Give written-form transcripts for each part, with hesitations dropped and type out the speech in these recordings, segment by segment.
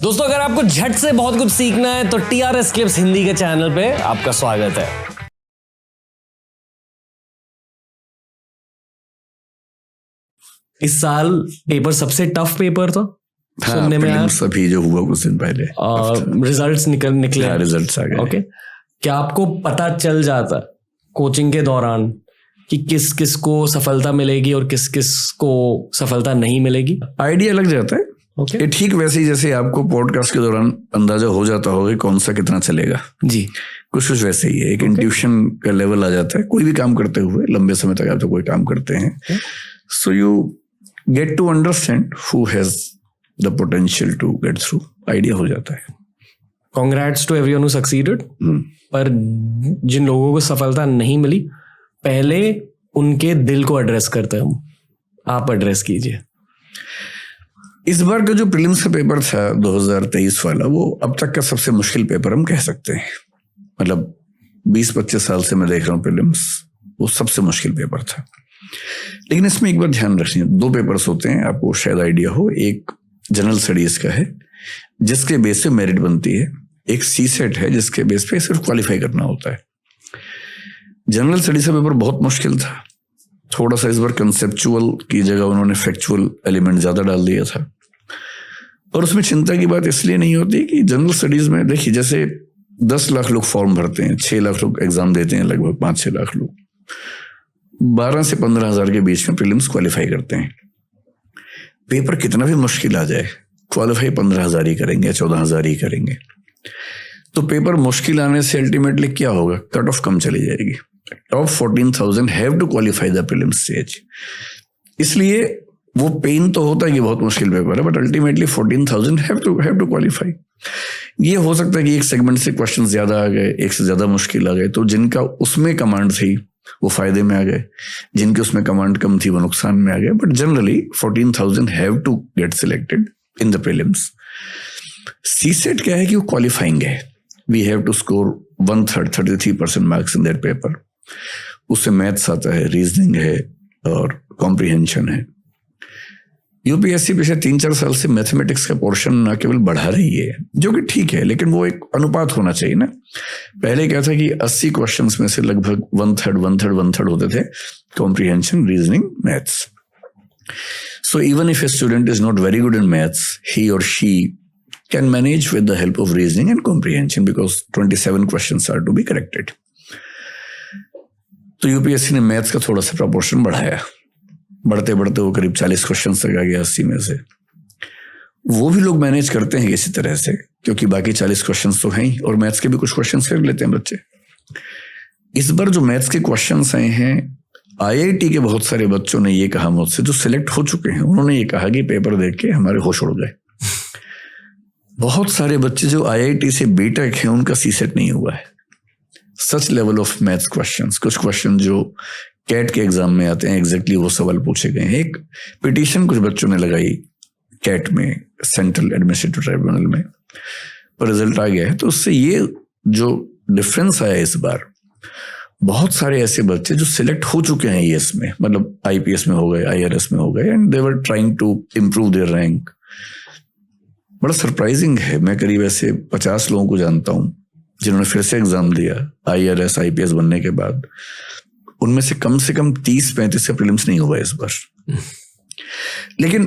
दोस्तों, अगर आपको झट से बहुत कुछ सीखना है तो TRS क्लिप्स हिंदी के चैनल पे आपका स्वागत है। इस साल पेपर सबसे टफ पेपर था। हाँ, सुनने में आया सभी जो हुआ कुछ दिन पहले रिजल्ट्स निकले। रिजल्ट्स आ गए। ओके, क्या आपको पता चल जाता कोचिंग के दौरान कि किस किस को सफलता मिलेगी और किस किस को सफलता नहीं मिलेगी? आइडिया लग जाता है। ओके, ये ठीक वैसे ही जैसे आपको पॉडकास्ट के दौरान अंदाजा हो जाता होगा कि कौन सा कितना चलेगा। जी, कुछ वैसे ही है। एक इंट्यूशन का लेवल आ जाता है कोई भी काम करते हुए। लंबे समय तक आप तो कोई काम करते हैं, so you get to understand who has the potential to get through. Idea हो जाता है। Congrats to everyone who succeeded. पर जिन लोगों को सफलता नहीं मिली, पहले उनके दिल को एड्रेस करते हैं हम। आप एड्रेस कीजिए। इस बार का जो प्रीलिम्स का पेपर था 2023 वाला, वो अब तक का सबसे मुश्किल पेपर हम कह सकते हैं। मतलब 20-25 साल से मैं देख रहा हूँ प्रीलिम्स, वो सबसे मुश्किल पेपर था। लेकिन इसमें एक बात ध्यान रखनी है, दो पेपर्स होते हैं, आपको शायद आइडिया हो। एक जनरल स्टडीज का है जिसके बेस पे मेरिट बनती है, एक सीसेट है जिसके बेस पे सिर्फ क्वालिफाई करना होता है। जनरल स्टडीज का पेपर बहुत मुश्किल था। थोड़ा सा इस बार कंसेप्चुअल की जगह उन्होंने फैक्चुअल एलिमेंट ज्यादा डाल दिया था। और उसमें चिंता की बात इसलिए नहीं होती कि जनरल स्टडीज में देखिए, जैसे 10 लाख लोग फॉर्म भरते हैं, 6 लाख लोग एग्जाम देते हैं, लगभग 5-6 लाख लोग 12 से 15 हजार के बीच में प्रीलिम्स क्वालिफाई करते हैं। पेपर कितना भी मुश्किल आ जाए, क्वालिफाई 15 हजार ही करेंगे, 14 हजार ही करेंगे। तो पेपर मुश्किल आने से अल्टीमेटली क्या होगा, कट ऑफ कम चली जाएगी। Top 14,000 have to qualify the prelims stage. इसलिए वो पेन तो होता है कि बहुत मुश्किल पेपर है, but ultimately 14,000 have to qualify. ये हो सकता है कि एक सेगमेंट से क्वेश्चन ज्यादा आ गए, एक से ज्यादा मुश्किल आ गए, तो जिनका उसमें कमांड थी वो फायदे में आ गए, जिनके उसमें कमांड कम थी वो नुकसान में आ गए। But generally 14,000 have to get selected in the prelims. CSAT क्या है कि वो क्वालिफाइंग है। We have to score 1/3 33% marks in that paper. उससे मैथ्स आता है, रीजनिंग है और कॉम्प्रिहेंशन है। यूपीएससी पिछले 3-4 साल से मैथमेटिक्स का पोर्शन न केवल बढ़ा रही है, जो कि ठीक है, लेकिन वो एक अनुपात होना चाहिए ना। पहले क्या था कि 80 क्वेश्चंस में से लगभग 1/3 होते थे comprehension, reasoning, maths. So even if a student is not very good in maths, he और she can manage with the help of reasoning and comprehension because 27 questions are to be corrected. तो UPSC ने maths का थोड़ा सा proportion बढ़ाया, बढ़ते बढ़ते वो करीब 40 क्वेश्चन तक आ गया 80 में से। वो भी लोग मैनेज करते हैं किसी तरह से, क्योंकि बाकी 40 क्वेश्चन तो हैं ही, और मैथ्स के भी कुछ क्वेश्चन कर लेते हैं बच्चे। इस बार जो मैथ्स के क्वेश्चन आए हैं, IIT के बहुत सारे बच्चों ने ये कहा मुझसे, जो सिलेक्ट हो चुके हैं, उन्होंने ये कहा कि पेपर देख के हमारे होश उड़ गए। बहुत सारे बच्चे जो IIT से बीटेक हैं, उनका सीसेट नहीं हुआ है। सच लेवल ऑफ मैथ्स क्वेश्चंस, कुछ क्वेश्चन जो कैट के एग्जाम में आते हैं, एग्जैक्टली वो सवाल पूछे गए हैं। एक पिटीशन कुछ बच्चों ने लगाई कैट में, सेंट्रल एडमिनिस्ट्रेटिव ट्राइब्यूनल में, पर रिजल्ट आ गया है। तो उससे ये जो डिफरेंस आया इस बार, बहुत सारे ऐसे बच्चे जो सिलेक्ट हो चुके हैं ईएस में, मतलब IPS में हो गए, IRS में हो गए, and they were trying to improve their rank. बड़ा सरप्राइजिंग है। मैं करीब ऐसे 50 लोगों को जानता हूं जिन्होंने फिर से एग्जाम दिया IRS IPS बनने के बाद। उनमें से कम 30-35 से प्रीलिम्स नहीं हुआ इस बार। लेकिन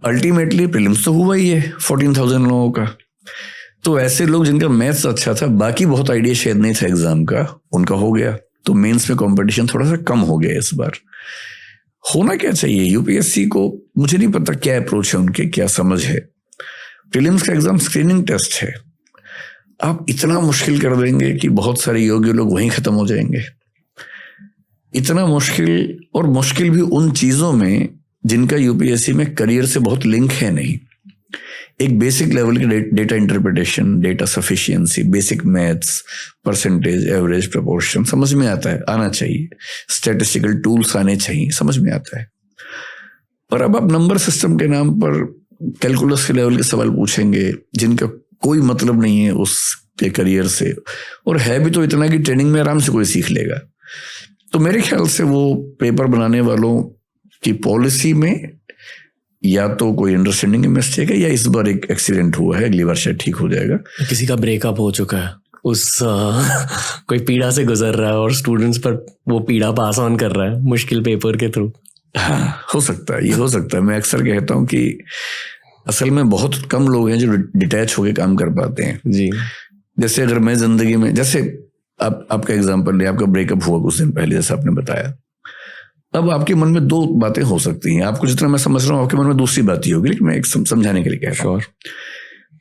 अल्टीमेटली प्रीलिम्स तो हुआ ही है 14,000 लोगों का। तो ऐसे लोग जिनका मैथ्स अच्छा था, बाकी बहुत आइडिया शायद नहीं था एग्जाम का, उनका हो गया। तो मेंस में कंपटीशन थोड़ा सा कम हो गया इस बार। होना क्या चाहिए यूपीएससी को, मुझे नहीं पता क्या अप्रोच है उनके, क्या समझ है। प्रीलिम्स का एग्जाम स्क्रीनिंग टेस्ट है। आप इतना मुश्किल कर देंगे कि बहुत सारे योग्य लोग वहीं खत्म हो जाएंगे। इतना मुश्किल, और मुश्किल भी उन चीजों में जिनका यूपीएससी में करियर से बहुत लिंक है नहीं। एक बेसिक लेवल की data interpretation, data sufficiency, basic maths, percentage, average, proportion समझ में आता है, आना चाहिए। स्टैटिस्टिकल टूल्स आने चाहिए, समझ में आता है। पर अब आप नंबर सिस्टम के नाम पर कैलकुलस के लेवल के सवाल पूछेंगे जिनका कोई मतलब नहीं है उसके करियर से, और है भी तो इतना कि ट्रेनिंग में आराम से कोई सीख लेगा। तो मेरे ख्याल से वो पेपर बनाने वालों की पॉलिसी में या तो कोई अंडरस्टैंडिंग की मिस्टेक है या इस बार एक एक्सीडेंट हुआ है, अगली बार शायद ठीक हो जाएगा। किसी का ब्रेकअप हो चुका है, कोई पीड़ा से गुजर रहा है और स्टूडेंट्स पर वो पीड़ा पास ऑन कर रहा है मुश्किल पेपर के थ्रू। हाँ, हो सकता है, ये हो सकता है। मैं अक्सर कहता हूँ कि असल में बहुत कम लोग हैं जो डिटैच होके काम कर पाते हैं जी। जैसे अगर मैं जिंदगी में, जैसे आपका एग्जांपल ले, आपका ब्रेकअप हुआ कुछ दिन पहले जैसा आपने बताया, अब आपके मन में दो बातें हो सकती हैं। आपको जितना मैं समझ रहा हूँ आपके मन में दूसरी बात ही होगी, लेकिन मैं एक समझाने के लिए कह रहा हूँ।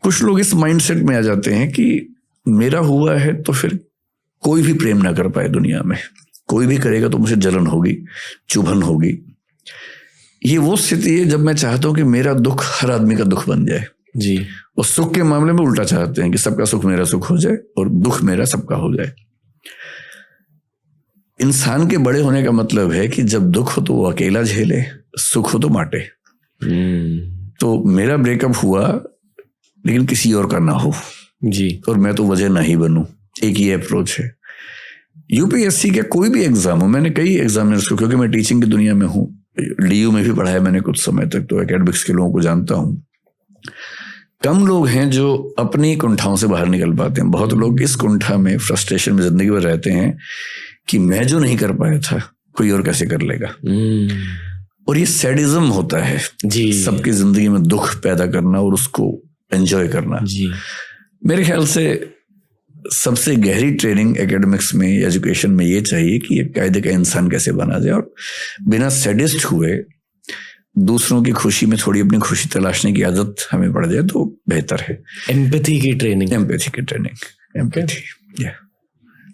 कुछ लोग इस माइंडसेट में आ जाते हैं कि मेरा हुआ है तो फिर कोई भी प्रेम ना कर पाए दुनिया में, कोई भी करेगा तो मुझे जलन होगी, चुभन होगी। ये वो स्थिति है जब मैं चाहता हूं कि मेरा दुख हर आदमी का दुख बन जाए जी। और सुख के मामले में उल्टा चाहते हैं कि सबका सुख मेरा सुख हो जाए और दुख मेरा सबका हो जाए। इंसान के बड़े होने का मतलब है कि जब दुख हो तो वो अकेला झेले, सुख हो तो बांटे। तो मेरा ब्रेकअप हुआ लेकिन किसी और का ना हो जी, और मैं तो वजह ना ही बनूं, एक ये अप्रोच है। यूपीएससी का कोई भी एग्जाम हो, मैंने कई एग्जामिनर्स को, क्योंकि मैं टीचिंग की दुनिया में हूं, डीयू में भी पढ़ाया मैंने कुछ समय तक, तो एकेडमिक्स के लोगों को जानता हूं। कम लोग हैं जो अपनी कुंठाओं से बाहर निकल पाते हैं। बहुत लोग इस कुंठा में, फ्रस्ट्रेशन में जिंदगी भर रहते हैं कि मैं जो नहीं कर पाया था कोई और कैसे कर लेगा। और ये सैडिज्म होता है जी, सबकी जिंदगी में दुख पैदा करना और उसको एंजॉय करना जी। मेरे ख्याल से सबसे गहरी ट्रेनिंग एकेडमिक्स में, एजुकेशन में ये चाहिए कि एक कायदे का इंसान कैसे बना जाए और बिना सैडिस्ट हुए दूसरों की खुशी में थोड़ी अपनी खुशी तलाशने की आदत हमें पड़ जाए तो बेहतर है। एम्पैथी की ट्रेनिंग, एम्पैथी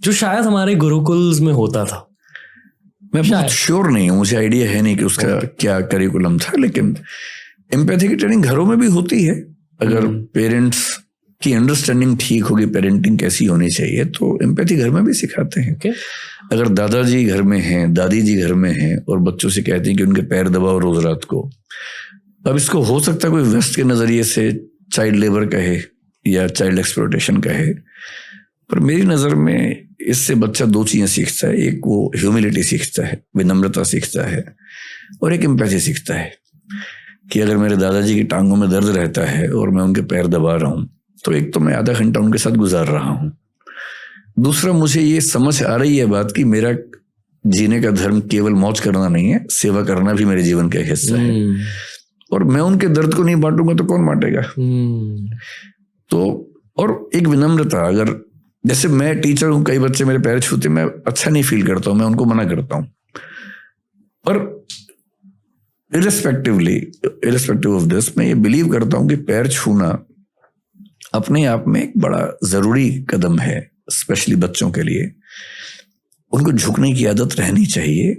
जो शायद हमारे गुरुकुल्स में होता था। मैं बहुत श्योर नहीं हूँ, मुझे आइडिया है नहीं कि उसका क्या करिकुलम था, लेकिन एम्पैथी की ट्रेनिंग घरों में भी होती है। अगर पेरेंट्स की अंडरस्टैंडिंग ठीक होगी, पेरेंटिंग कैसी होनी चाहिए, तो एम्पैथी घर में भी सिखाते हैं। अगर दादाजी घर में हैं, दादी जी घर में हैं और बच्चों से कहते हैं कि उनके पैर दबाओ रोज रात को, अब इसको हो सकता है कोई वेस्ट के नजरिए से चाइल्ड लेबर कहे या चाइल्ड एक्सप्लॉयटेशन कहे, पर मेरी नजर में इससे बच्चा दो चीजें सीखता है। एक वो ह्यूमिलिटी सीखता है, विनम्रता सीखता है, और एक एम्पैथी सीखता है कि अगर मेरे दादाजी की टांगों में दर्द रहता है और मैं उनके पैर दबा रहा हूं, तो एक तो मैं आधा घंटा उनके साथ गुजार रहा हूं, दूसरा मुझे ये समझ आ रही है बात कि मेरा जीने का धर्म केवल मौज करना नहीं है, सेवा करना भी मेरे जीवन का एक हिस्सा है, और मैं उनके दर्द को नहीं बांटूंगा तो कौन बांटेगा। तो और एक विनम्रता, अगर जैसे मैं टीचर हूं, कई बच्चे मेरे पैर छूते, मैं अच्छा नहीं फील करता हूं, मैं उनको मना करता हूं, पर इररिस्पेक्टिव ऑफ दिस मैं ये बिलीव करता हूं कि पैर छूना अपने आप में एक बड़ा जरूरी कदम है, स्पेशली बच्चों के लिए। उनको झुकने की आदत रहनी चाहिए,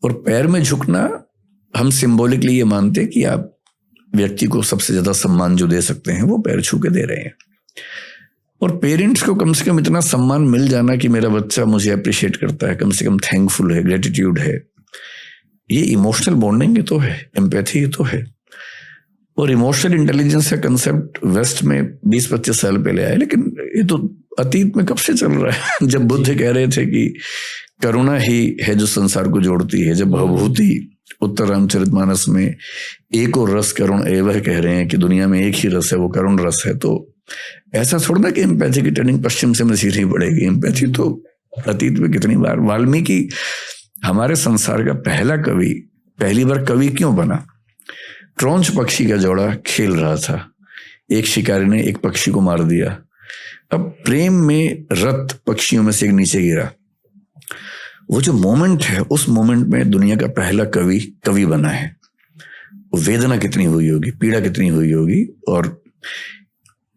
और पैर में झुकना हम सिंबॉलिकली ये मानते हैं कि आप व्यक्ति को सबसे ज्यादा सम्मान जो दे सकते हैं वो पैर छू के दे रहे हैं। और पेरेंट्स को कम से कम इतना सम्मान मिल जाना कि मेरा बच्चा मुझे अप्रिशिएट करता है, कम से कम थैंकफुल है, ग्रेटिट्यूड है, ये इमोशनल बॉन्डिंग ही तो है, एम्पैथी ही तो है। और इमोशनल इंटेलिजेंस का कंसेप्ट वेस्ट में 20-25 साल पहले आया, लेकिन ये तो अतीत में कब से चल रहा है। जब बुद्ध कह रहे थे कि करुणा ही है जो संसार को जोड़ती है, जब भवभूति उत्तर रामचरितमानस में एक और रस करुण एवं कह रहे हैं कि दुनिया में एक ही रस है, वो करुण रस है, तो ऐसा थोड़ा ना कि एम्पैथी की ट्रेनिंग पश्चिम से हमें सीखनी पड़ेगी। एम्पैथी तो अतीत में कितनी बार, वाल्मीकि हमारे संसार का पहला कवि, पहली बार कवि क्यों बना? क्रौंच पक्षी का जोड़ा खेल रहा था, एक शिकारी ने एक पक्षी को मार दिया, अब प्रेम में रत पक्षियों में से एक नीचे गिरा। वो जो मोमेंट है, उस मोमेंट में दुनिया का पहला कवि बना है। वेदना कितनी हुई होगी, पीड़ा कितनी हुई होगी। और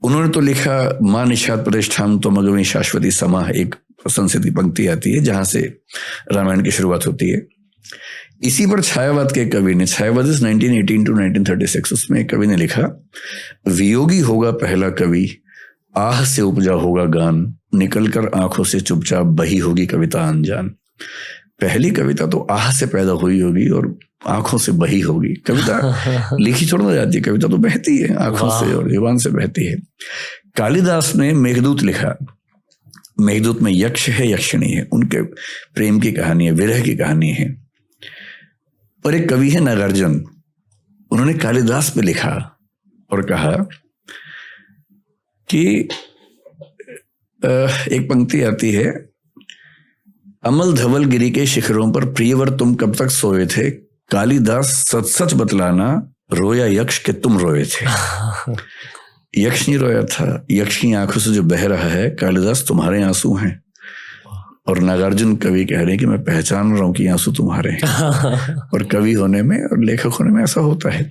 उन्होंने तो लिखा, मां निषाद प्रतिष्ठान तो मगवी शाश्वती समा, एक संस्कृति पंक्ति आती है जहां से रामायण की शुरुआत होती है। इसी पर छायावाद के कवि ने, छायावाद 1918 to 1936, उसमें एक कवि ने लिखा, वियोगी होगा पहला कवि, आह से उपजा होगा गान, निकलकर आंखों से चुपचाप बही होगी कविता अनजान। पहली कविता तो आह से पैदा हुई होगी और आंखों से बही होगी। कविता लिखी छोड़ ना जाती, कविता तो बहती है आंखों से और जुबान से बहती है। कालिदास ने मेघदूत लिखा, मेघदूत में यक्ष है, यक्षिणी है, उनके प्रेम की कहानी है, विरह की कहानी है। और एक कवि है नागार्जुन, उन्होंने कालिदास पे लिखा और कहा कि एक पंक्ति आती है, अमल धवल गिरी के शिखरों पर प्रियवर तुम कब तक सोए थे, कालिदास सच सच बतलाना रोया यक्ष के तुम रोए थे। यक्ष नहीं रोया था, यक्ष की आंखों से जो बह रहा है कालिदास तुम्हारे आंसू हैं। और नागार्जुन कवि कह रहे हैं कि मैं पहचान रहा हूं कि आंसू तुम्हारे हैं। और कवि होने में और लेखक होने में ऐसा होता है।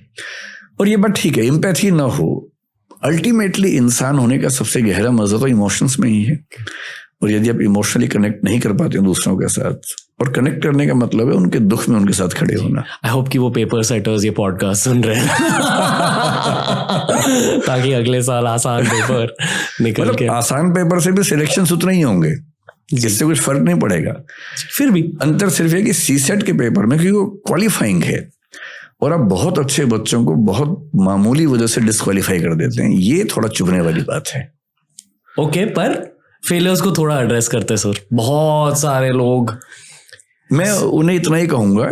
और ये बात ठीक है, एम्पैथी ना हो, अल्टीमेटली इंसान होने का सबसे गहरा मजा तो इमोशंस में ही है। और यदि आप इमोशनली कनेक्ट नहीं कर पाते हैं दूसरों के साथ, और कनेक्ट करने का मतलब है उनके दुख में उनके साथ खड़े होना। आई होप कि वो पेपर सेटर्स ये पॉडकास्ट सुन रहे हैं ताकि अगले साल आसान पेपर निकल के। आसान पेपर से भी सिलेक्शन उतना ही होंगे, इससे कुछ फर्क नहीं पड़ेगा। फिर भी अंतर सिर्फ है कि सीसेट के पेपर में, क्योंकि वो क्वालिफाइंग है और आप बहुत अच्छे बच्चों को बहुत मामूली वजह से डिस्क्वालीफाई कर देते हैं, ये थोड़ा चुभने वाली बात है। ओके, पर फेलियर्स को थोड़ा एड्रेस करते सर, बहुत सारे लोग। मैं उन्हें इतना ही कहूंगा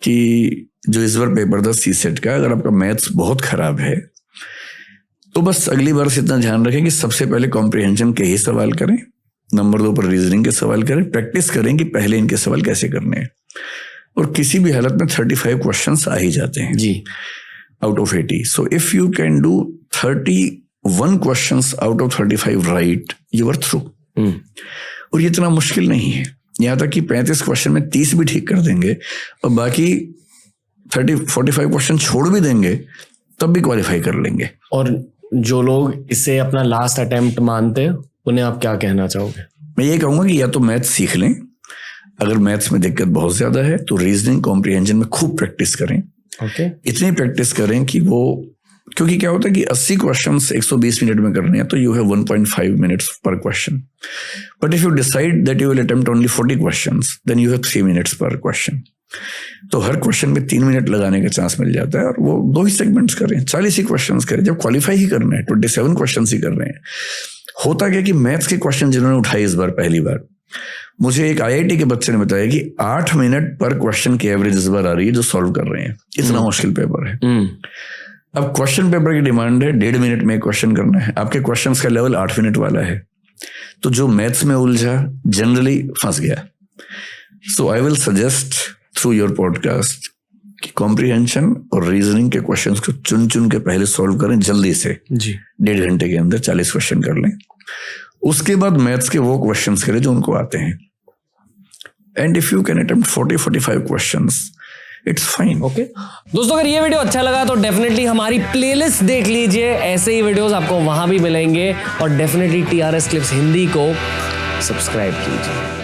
कि जो इस बार पेपर था सीसेट का, अगर आपका मैथ्स बहुत खराब है तो बस अगली बार से इतना ध्यान रखें कि सबसे पहले कॉम्प्रिहेंशन के ही सवाल करें, नंबर 2 पर रीजनिंग के सवाल करें, प्रैक्टिस करें कि पहले इनके सवाल कैसे करने हैं। और किसी भी हालत में 35 क्वेश्चंस आ ही जाते हैं जी, out of 80। So if you can do 31 questions out of 35 right, you are through. और ये इतना मुश्किल नहीं है, यहाँ तक कि 35 क्वेश्चन में 30 भी ठीक कर देंगे और बाकी 45 क्वेश्चन छोड़ भी देंगे तब भी क्वालिफाई कर लेंगे। और जो लोग इसे अपना लास्ट अटेम्प्ट मानते हैं उन्हें आप क्या कहना चाहोगे? मैं ये कहूंगा कि या तो मैथ्स सीख लें, अगर मैथ्स में दिक्कत बहुत ज्यादा है तो रीजनिंग कॉम्प्रिहेंशन में खूब प्रैक्टिस करें। ओके, इतनी प्रैक्टिस करें कि वो, क्योंकि क्या होता है कि 80 क्वेश्चंस 120 मिनट में करने हैं तो यू हैव 1.5 मिनट्स पर question. But if you decide that you will attempt only 40 questions, then you have 3 minutes पर क्वेश्चन। तो हर क्वेश्चन में 3 मिनट लगाने का चांस मिल जाता है। और वो 2 ही सेगमेंट्स करें, 40 ही क्वेश्चंस करें। जब क्वालिफाई ही करना है 27 क्वेश्चन ही कर रहे हैं। होता क्या कि मैथ्स के क्वेश्चन जिन्होंने उठाए इस बार पहली बार, मुझे एक IIT के बच्चे ने बताया कि 8 मिनट पर क्वेश्चन की एवरेज इस बार आ रही है जो सॉल्व कर रहे हैं। इतना मुश्किल पेपर है। अब क्वेश्चन पेपर की डिमांड है 1.5 मिनट में क्वेश्चन करना है, आपके क्वेश्चंस का लेवल 8 मिनट वाला है। तो जो मैथ्स में उलझा जनरली फंस गया। So I will suggest through your podcast कि कॉम्प्रिहेंशन और रीजनिंग के क्वेश्चंस को चुन चुन के पहले सॉल्व करें जल्दी से जी। 1.5 घंटे के अंदर 40 क्वेश्चन कर लें। उसके बाद मैथ्स के वो क्वेश्चंस करें जो उनको आते हैं। And if you can attempt 40-45 questions, it's fine. Okay दोस्तों, अगर ये वीडियो अच्छा लगा तो डेफिनेटली हमारी प्लेलिस्ट देख लीजिए, ऐसे ही वीडियोस आपको वहां भी मिलेंगे। और डेफिनेटली TRS क्लिप्स हिंदी को सब्सक्राइब कीजिए।